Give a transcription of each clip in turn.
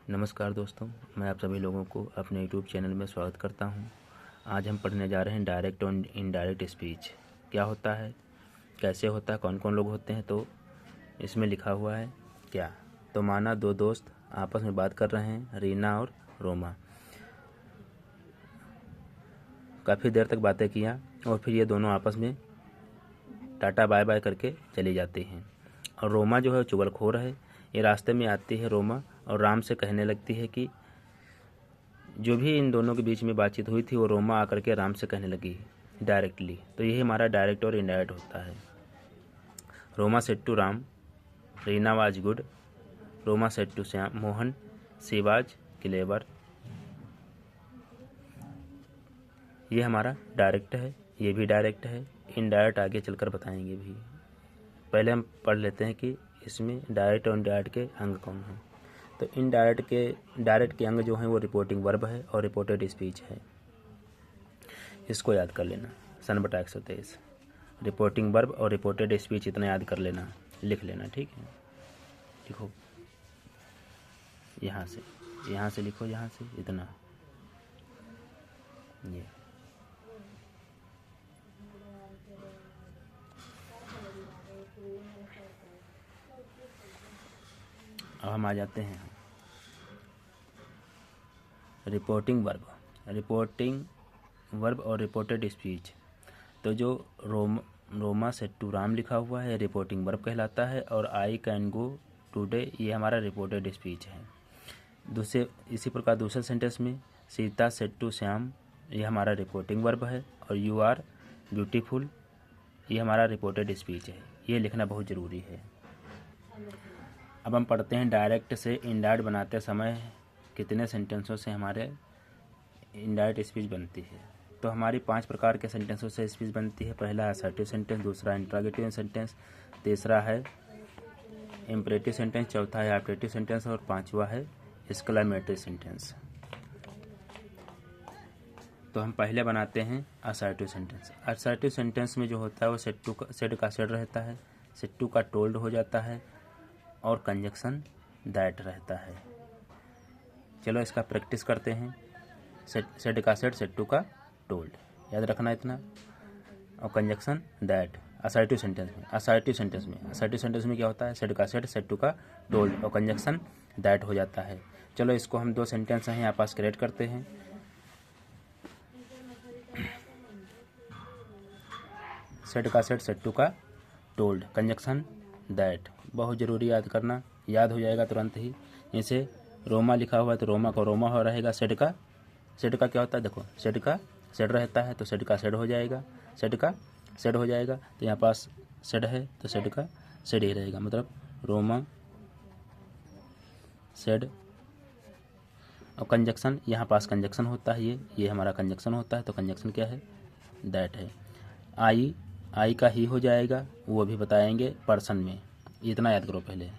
नमस्कार दोस्तों, मैं आप सभी लोगों को अपने यूट्यूब चैनल में स्वागत करता हूं। आज हम पढ़ने जा रहे हैं डायरेक्ट और इनडायरेक्ट स्पीच। क्या होता है, कैसे होता है, कौन कौन लोग होते हैं। तो इसमें लिखा हुआ है क्या। तो माना दो दोस्त आपस में बात कर रहे हैं, रीना और रोमा। काफ़ी देर तक बातें किया और फिर ये दोनों आपस में टाटा बाय बाय करके चली जाती हैं। और रोमा जो है चुगलखोर है। ये रास्ते में आती है रोमा और राम से कहने लगती है कि जो भी इन दोनों के बीच में बातचीत हुई थी वो रोमा आकर के राम से कहने लगी डायरेक्टली। तो यही हमारा डायरेक्ट और इनडायरेक्ट होता है। Roma said to Ram, Reena was good. Roma said to Shyam Mohan, she was clever. ये हमारा डायरेक्ट है, ये भी डायरेक्ट है। इनडायरेक्ट आगे चलकर बताएंगे भी। पहले हम पढ़ लेते हैं कि इसमें डायरेक्ट और इनडायरेक्ट के अंग कौन हैं। तो डायरेक्ट के अंग जो हैं वो रिपोर्टिंग वर्ब है और रिपोर्टेड स्पीच है। इसको याद कर लेना, सन बटा 123। रिपोर्टिंग वर्ब और रिपोर्टेड स्पीच इतना याद कर लेना, लिख लेना, ठीक है। लिखो यहाँ से लिखो, यहाँ से इतना। ये अब हम आ जाते हैं रिपोर्टिंग वर्ब और रिपोर्टेड स्पीच। तो जो रोमा सेड टू राम लिखा हुआ है रिपोर्टिंग वर्ब कहलाता है और आई कैन गो टुडे ये हमारा रिपोर्टेड स्पीच है। इसी प्रकार दूसरे सेंटेंस में सीता सेड टू श्याम ये हमारा रिपोर्टिंग वर्ब है और यू आर ब्यूटीफुल ये हमारा रिपोर्टेड स्पीच है। ये लिखना बहुत ज़रूरी है। अब हम पढ़ते हैं डायरेक्ट से इनडायरेक्ट बनाते समय कितने सेंटेंसों से हमारे इनडायरेक्ट स्पीच बनती है। तो हमारी 5 प्रकार के सेंटेंसों से स्पीच बनती है। पहला असर्टिव सेंटेंस, दूसरा इंट्रोगेटिव सेंटेंस, तीसरा है इम्परेटिव सेंटेंस, चौथा है ऑब्जेक्टिव सेंटेंस और पांचवा है एक्सक्लेमेटरी सेंटेंस। तो हम पहले बनाते हैं असर्टिव सेंटेंस। असर्टिव सेंटेंस में जो होता है वो सेड का सेड रहता है, सेड टू का टोल्ड हो जाता है और कंजक्शन दैट रहता है। चलो इसका प्रैक्टिस करते हैं। सेड का सेड टू का टोल्ड, याद रखना इतना। और कंजक्शन दैट असर्टिव सेंटेंस में क्या होता है, सेड का सेड टू का टोल्ड और कंजक्शन दैट हो जाता है। चलो इसको हम 2 सेंटेंस हैं यहाँ पास क्रिएट करते हैं। सेड का सेड टू का टोल्ड, कंजक्शन दैट, बहुत ज़रूरी याद करना, याद हो जाएगा तुरंत ही। जैसे रोमा लिखा हुआ है तो रोमा को रोमा हो रहेगा। सेड का क्या होता है, देखो सेड का सेड रहता है तो सेड का सेड हो जाएगा, सेड का सेड हो जाएगा। तो यहाँ पास सेड है तो सेड का सेड ही रहेगा, मतलब रोमा सेड। और कंजक्शन यहाँ पास कंजक्शन होता है, ये हमारा कंजक्शन होता है तो कंजक्शन क्या है, दैट है। आई का ही हो जाएगा, वो भी बताएंगे पर्सन में, इतना याद करो पहले।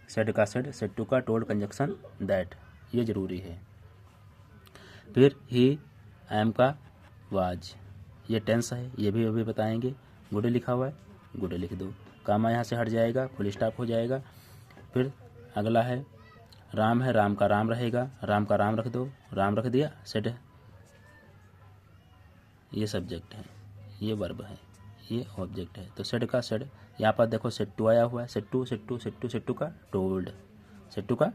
सेड का सेड टू का टोल्ड, कंजक्शन दैट, ये ज़रूरी है। फिर ही एम का वाज, ये टेंस है, ये भी अभी बताएंगे। गुड लिखा हुआ है, गुड लिख दो, कामा यहाँ से हट जाएगा, फुल स्टॉप हो जाएगा। फिर अगला है राम है, राम का राम रहेगा, राम का राम रख दो, राम रख दिया, सेड ये सब्जेक्ट है, ये वर्ब है, ये ऑब्जेक्ट है। तो सेड का सेड, यहाँ पर देखो सेड टू आया हुआ है, सेड टू का टोल्ड, सेड टू का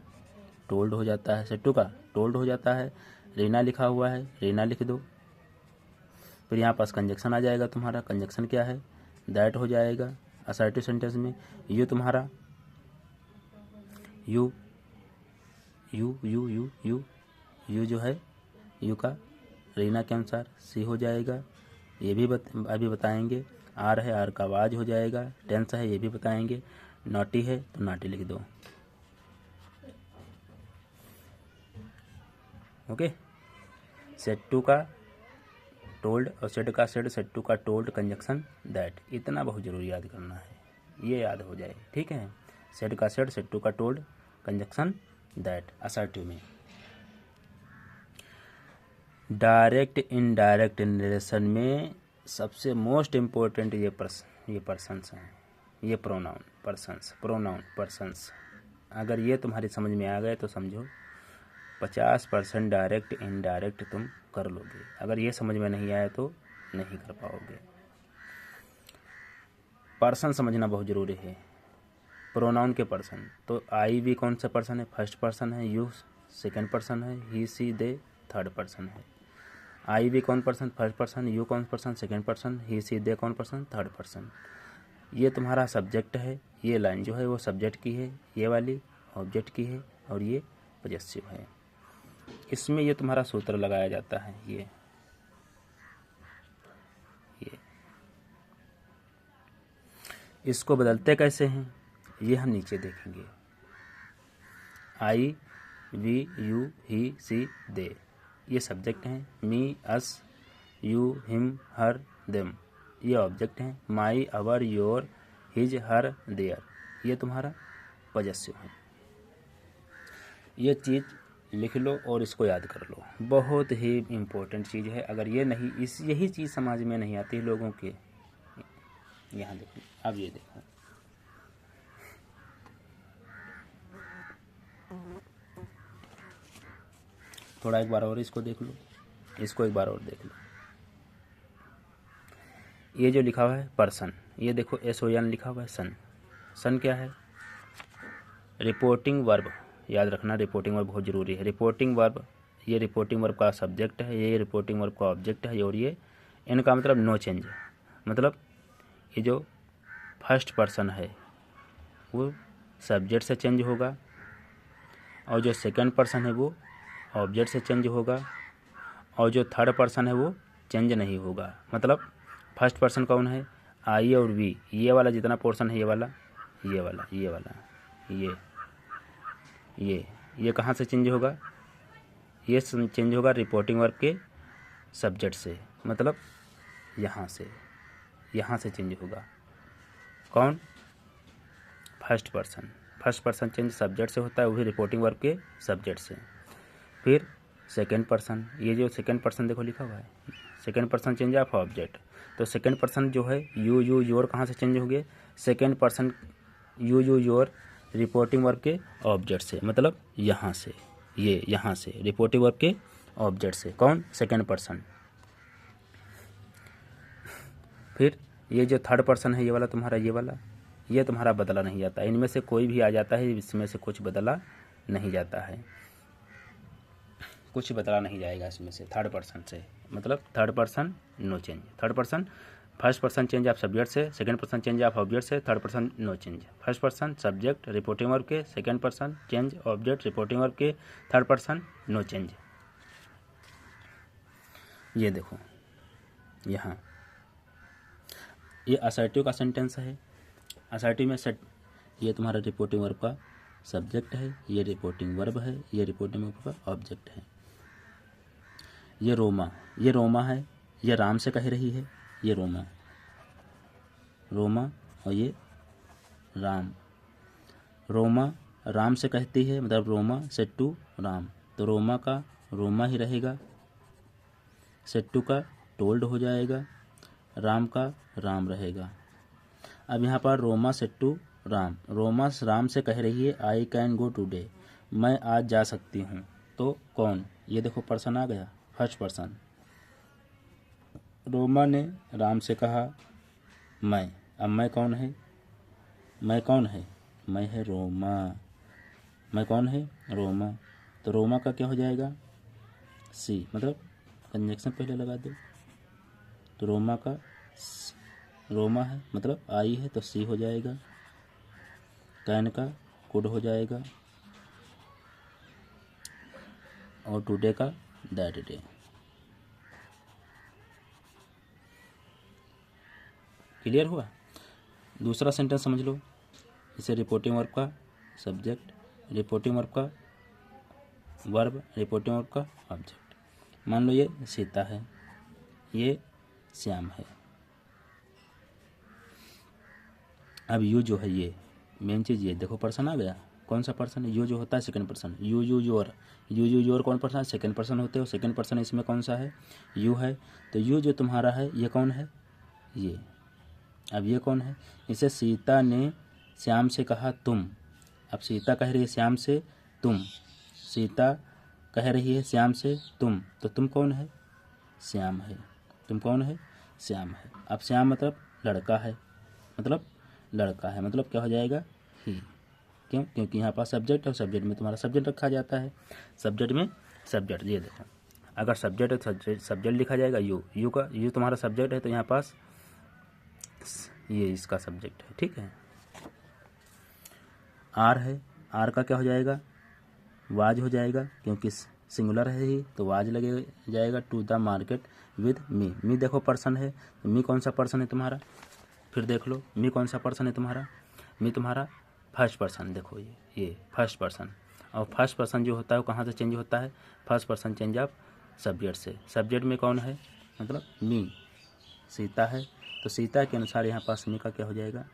टोल्ड हो जाता है, सेड टू का टोल्ड हो जाता है। रीना लिखा हुआ है, रीना लिख दो। फिर यहाँ पास कंजक्शन आ जाएगा तुम्हारा, कंजक्शन क्या है, दैट हो जाएगा। असर्टिव सेंटेंस में यू तुम्हारा यू जो है, यू का रीना के अनुसार सी हो जाएगा, ये भी अभी बताएंगे। आर है, आर का आवाज हो जाएगा, टेंस है, ये भी बताएंगे। नॉटी है तो नॉटी लिख दो, ओके। सेड टू का टोल्ड और सेड टू का टोल्ड, कंजक्शन दैट, इतना बहुत जरूरी याद करना है, ये याद हो जाए, ठीक है। सेड का सेड टू का टोल्ड, कंजक्शन दैट असर्टिव में। डायरेक्ट इनडायरेक्ट नरेशन में सबसे मोस्ट इम्पोर्टेंट ये पर्सन्स हैं, ये प्रोनाउन पर्सन्स। अगर ये तुम्हारी समझ में आ गए तो समझो 50% डायरेक्ट इनडायरेक्ट तुम कर लोगे। अगर ये समझ में नहीं आया तो नहीं कर पाओगे। पर्सन समझना बहुत ज़रूरी है। प्रोनाउन के पर्सन, तो आई भी कौन सा पर्सन है? फर्स्ट पर्सन है। यू सेकंड पर्सन है। ही सी दे थर्ड पर्सन है। आई भी कौन पर्सन? First person. यू कौन person? Second person. He she they कौन पर्सन? Third person. ये तुम्हारा सब्जेक्ट है। ये लाइन जो है वो सब्जेक्ट की है, ये वाली ऑब्जेक्ट की है, और ये पजेसिव है। इसमें ये तुम्हारा सूत्र लगाया जाता है। ये इसको बदलते कैसे हैं ये हम नीचे देखेंगे। आई वी यू ही सी दे ये सब्जेक्ट हैं। Me us you him her them ये ऑब्जेक्ट हैं। My our your his her their ये तुम्हारा पजेसिव है। ये चीज़ लिख लो और इसको याद कर लो, बहुत ही इम्पोर्टेंट चीज़ है। अगर ये नहीं यही चीज़ समझ में नहीं आती लोगों के। यहाँ देखो, अब ये देखो, थोड़ा एक बार और इसको देख लो, इसको एक बार और देख लो। ये जो लिखा हुआ है पर्सन, ये देखो SON लिखा हुआ है। सन, सन क्या है? Reporting verb. याद रखना, रिपोर्टिंग वर्ब बहुत ज़रूरी है। रिपोर्टिंग वर्ब, ये रिपोर्टिंग वर्ब का सब्जेक्ट है, ये रिपोर्टिंग वर्ब का ऑब्जेक्ट है, और ये इनका मतलब नो चेंज। मतलब ये जो फर्स्ट पर्सन है वो सब्जेक्ट से चेंज होगा, और जो सेकंड पर्सन है वो ऑब्जेक्ट से चेंज होगा, और जो थर्ड पर्सन है वो चेंज नहीं होगा। मतलब फर्स्ट पर्सन कौन है? आई और वी, ये वाला जितना पोर्शन है, ये वाला, ये वाला, ये वाला, ये कहाँ से चेंज होगा? ये चेंज होगा रिपोर्टिंग वर्ब के सब्जेक्ट से। मतलब यहाँ से चेंज होगा। कौन? First person. First person change subject से होता है, वो भी रिपोर्टिंग वर्ब के सब्जेक्ट से। फिर सेकंड पर्सन, ये जो सेकंड पर्सन देखो लिखा हुआ है, second person change of object. तो सेकंड पर्सन जो है यू योर कहाँ से चेंज हो गए? Second person you your reporting verb के ऑब्जेक्ट से। मतलब यहाँ से, ये यहाँ से रिपोर्टिंग वर्ब के ऑब्जेक्ट से। कौन? Second person. फिर ये जो थर्ड पर्सन है, ये वाला तुम्हारा, ये वाला, ये तुम्हारा बदला नहीं जाता। इनमें से कोई भी आ जाता है, इसमें से कुछ बदला नहीं जाता है, कुछ बदला नहीं जाएगा इसमें से थर्ड पर्सन से। मतलब third person no change. Third person, first person change of subject से, second person change of object से, third person no change. First person subject reporting verb के, second person change object reporting verb के, third person no change. ये देखो यहाँ, ये assertive का sentence है। असर्टिव में ये तुम्हारा रिपोर्टिंग वर्ब का सब्जेक्ट है, ये रिपोर्टिंग वर्ब है, ये रिपोर्टिंग वर्ब का ऑब्जेक्ट है। ये रोमा है, ये राम से कह रही है, ये रोमा, और ये राम। रोमा राम से कहती है, मतलब रोमा सेड टू राम, तो रोमा का रोमा ही रहेगा, सेड टू का टोल्ड हो जाएगा, राम का राम रहेगा। अब यहाँ पर रोमा सेड टू राम, रोमा राम से कह रही है आई कैन गो टुडे, मैं आज जा सकती हूँ। तो कौन? ये देखो पर्सन आ गया, फर्स्ट पर्सन। रोमा ने राम से कहा मैं, अब मैं कौन है? मैं है रोमा, मैं कौन है? रोमा। तो रोमा का क्या हो जाएगा? सी, मतलब कंजक्शन पहले लगा दो, तो रोमा का रोमा है, मतलब आई है, तो सी हो जाएगा। कैन का कुड हो जाएगा, और टुडे का दैट डे। क्लियर हुआ? दूसरा सेंटेंस समझ लो। इसे रिपोर्टिंग वर्ब का सब्जेक्ट, रिपोर्टिंग वर्ब का वर्ब, रिपोर्टिंग वर्ब का ऑब्जेक्ट। मान लो ये सीता है, ये श्याम है। अब यू जो है, ये मेन चीज़, ये देखो पर्सन आ गया। कौन सा पर्सन है? यू जो होता है सेकंड पर्सन। यू योर कौन पर्सन है? सेकंड पर्सन होते हो। सेकंड पर्सन इसमें कौन सा है? यू है। तो यू जो तुम्हारा है ये कौन है? ये। अब ये कौन है? इसे सीता ने श्याम से कहा तुम। अब सीता कह रही है श्याम से तुम, सीता कह रही है श्याम से तुम, तो तुम कौन है? श्याम है। तुम कौन है? श्याम है। अब श्याम मतलब लड़का है, मतलब लड़का है, मतलब क्या हो जाएगा? ही। क्यों? क्योंकि यहाँ पास सब्जेक्ट है और सब्जेक्ट में तुम्हारा सब्जेक्ट रखा जाता है। सब्जेक्ट में सब्जेक्ट, ये देखो अगर सब्जेक्ट है सब्जेक्ट लिखा जाएगा यू तुम्हारा सब्जेक्ट है, तो यहाँ पास ये इसका सब्जेक्ट है। ठीक है। आर है, आर का क्या हो जाएगा? वाज हो जाएगा, क्योंकि सिंगुलर है ही तो वाज लगे जाएगा। To the market with me, me देखो पर्सन है, तो मी कौन सा पर्सन है तुम्हारा? फिर देख लो मी कौन सा पर्सन है तुम्हारा? मी तुम्हारा फर्स्ट पर्सन। देखो ये फर्स्ट पर्सन, और फर्स्ट पर्सन जो होता है वो कहाँ से चेंज होता है? First person change of subject से। सब्जेक्ट में कौन है? मतलब मी, सीता है, तो सीता के अनुसार यहाँ पास मी का क्या हो जाएगा?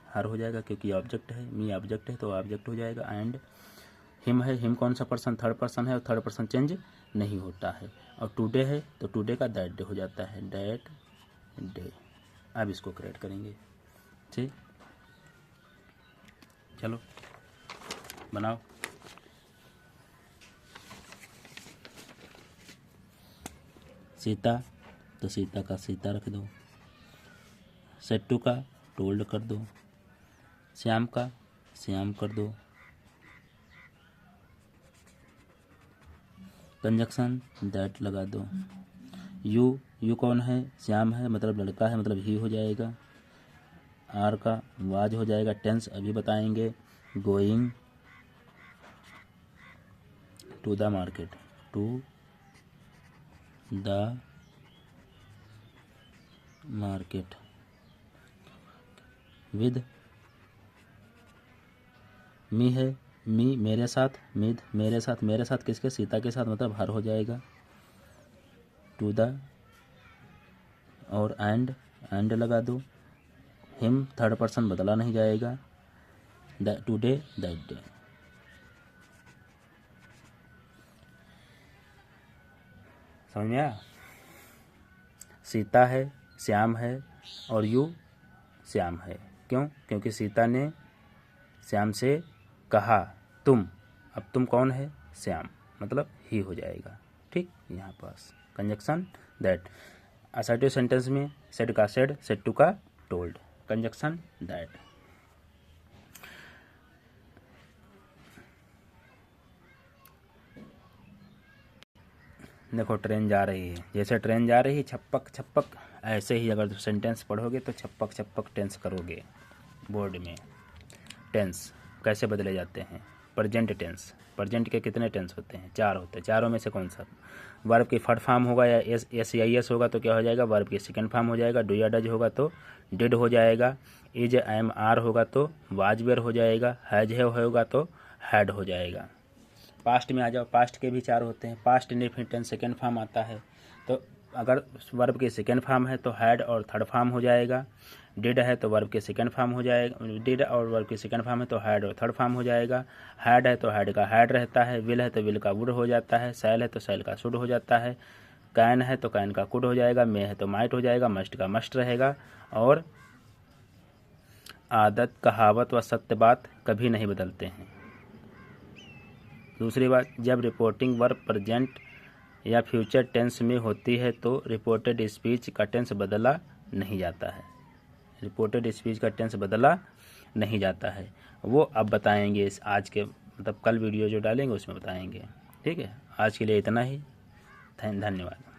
हर हो जाएगा, क्योंकि ऑब्जेक्ट है, मी ऑब्जेक्ट है तो ऑब्जेक्ट हो जाएगा। एंड हिम है, हिम कौन सा पर्सन? थर्ड पर्सन है, और थर्ड पर्सन चेंज नहीं होता है। और टुडे है तो टुडे का दैट डे हो जाता है, दैट डे। अब इसको क्रिएट करेंगे। ठीक, चलो बनाओ। सीता तो सीता का सीता रख दो, सेट्टू का टोल्ड कर दो, श्याम का श्याम कर दो, कंजक्शन दैट लगा दो। यू कौन है? श्याम है, मतलब लड़का है, मतलब ही हो जाएगा। आर का वाज हो जाएगा, टेंस अभी बताएंगे। Going to the market, to the market with me है, मी मेरे साथ, मिद मेरे साथ, मेरे साथ किसके? सीता के साथ, मतलब हर हो जाएगा। टू द और एंड लगा दो। हिम थर्ड पर्सन बदला नहीं जाएगा। Today that day. समझ में आया? सीता है, श्याम है, और यू श्याम है। क्यों? क्योंकि सीता ने श्याम से कहा तुम, अब तुम कौन है? श्याम, मतलब ही हो जाएगा। ठीक, यहाँ पास कंजक्शन दैट। असर्टिव सेंटेंस में सेड का सेड, सेड टू का टोल्ड, कंजक्शन दैट। देखो ट्रेन जा रही है, जैसे ट्रेन जा रही है छप्पक छप्पक, ऐसे ही अगर सेंटेंस पढ़ोगे तो छप्पक छप्पक टेंस करोगे बोर्ड में। टेंस कैसे बदले जाते हैं? प्रेजेंट टेंस, प्रेजेंट के कितने टेंस होते हैं? 4 होते हैं। चारों में से कौन सा? वर्ब की फर्स्ट फॉर्म होगा या एस या एस होगा तो क्या हो जाएगा? वर्ब की सेकंड फॉर्म हो जाएगा। डू या डज होगा तो डिड हो जाएगा। इज एम आर होगा तो वाज वेयर हो जाएगा। हैज है होगा तो हैड हो जाएगा। पास्ट में आ जाओ, पास्ट के भी 4 होते हैं। Past indefinite tense second form आता है, तो अगर वर्ब के सेकेंड फॉर्म है तो हैड और थर्ड फॉर्म हो जाएगा। डिड है तो वर्ब के सेकेंड फॉर्म हो जाएगा, डिड और वर्ब के सेकेंड फॉर्म है तो हैड और थर्ड फॉर्म हो जाएगा। हैड है तो हैड का हैड रहता है। विल है तो विल का वुड हो जाता है। सैल है तो सैल का शुड हो जाता है। कैन है तो कैन का कुड हो जाएगा। मे है तो माइट हो जाएगा। मस्ट का मस्ट रहेगा। और आदत, कहावत व सत्य बात कभी नहीं बदलते हैं। दूसरी बात, जब रिपोर्टिंग वर्ब प्रेजेंट या फ्यूचर टेंस में होती है तो रिपोर्टेड स्पीच का टेंस बदला नहीं जाता है। रिपोर्टेड स्पीच का टेंस बदला नहीं जाता है, वो अब बताएंगे इस आज के, मतलब कल वीडियो जो डालेंगे उसमें बताएंगे। ठीक है, आज के लिए इतना ही। धन्यवाद।